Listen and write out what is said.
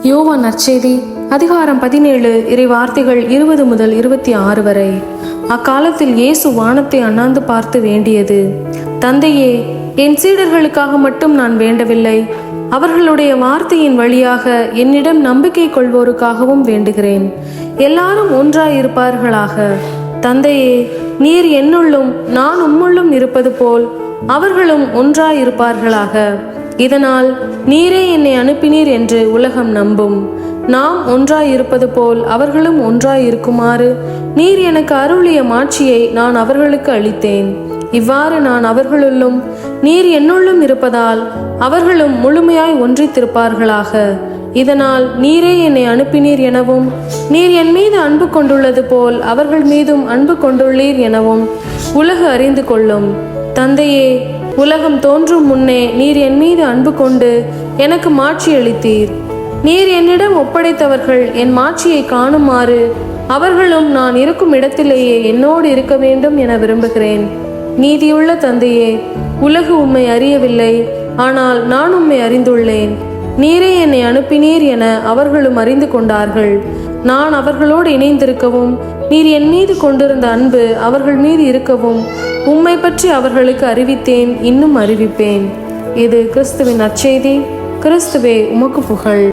யோவான் நற்செய்தி அதிகாரம் 17 இறை வார்த்தைகள் 20 முதல் 26 வரை. அக்காலத்தில் இயேசு வானத்தை அண்ணாந்து பார்த்து வேண்டியது: தந்தையே, என் சீடர்களுக்காக மட்டும் நான் வேண்டவில்லை, அவர்களுடைய வார்த்தையின் வழியாக என்னிடம் நம்பிக்கை கொள்வோருக்காகவும் வேண்டுகிறேன். எல்லாரும் ஒன்றாயிருப்பார்களாக. தந்தையே, நீர் என்னுள்ளும் நான் உம்முள்ளும் இருப்பது போல் அவர்களும் ஒன்றாயிருப்பார்களாக. இதனால் நீரே என்னை அனுப்பினீர் என்று உலகம் நம்பும். நாம் ஒன்றாயிருப்பது போல் அவர்களும் ஒன்றாயிருக்குமாறு நீர் எனக்கு அருளிய மாட்சியை நான் அவர்களுக்கு அளித்தேன். இவ்வாறு நான் அவர்களுள்ளும் நீர் என்னுள்ளும் இருப்பதால் அவர்களும் முழுமையாய் ஒன்றித்திருப்பார்களாக. இதனால் நீரே என்னை அனுப்பினீர் எனவும் நீர் என் மீது அன்பு கொண்டுள்ளது போல் அவர்கள் மீதும் அன்பு கொண்டுள்ளீர் எனவும் உலகு அறிந்து கொள்ளும். தந்தையே, உலகம் தோன்றும் முன்னே நீர் என் மீது அன்பு கொண்டு எனக்கு மாட்சி அளித்தீர். நீர் என்னிடம் ஒப்படைத்தவர்கள் என் மாட்சியை காணுமாறு அவர்களும் நான் இருக்கும் இடத்திலேயே என்னோடு இருக்க வேண்டும் என விரும்புகிறேன். நீதியுள்ள தந்தையே, உலகு உம்மை அறியவில்லை, ஆனால் நான் உம்மை அறிந்துள்ளேன். நீரே என்னை அனுப்பினீர் என அவர்களும் அறிந்து கொண்டார்கள். நான் அவர்களோடு இணைந்திருக்கவும் நீர் என் மீது கொண்டிருந்த அன்பு அவர்கள் மீது இருக்கவும் உம்மை பற்றி அவர்களுக்கு அறிவித்தேன், இன்னும் அறிவிப்பேன். இது கிறிஸ்துவின் நற்செய்தி. கிறிஸ்துவே, உமக்கு புகழ்.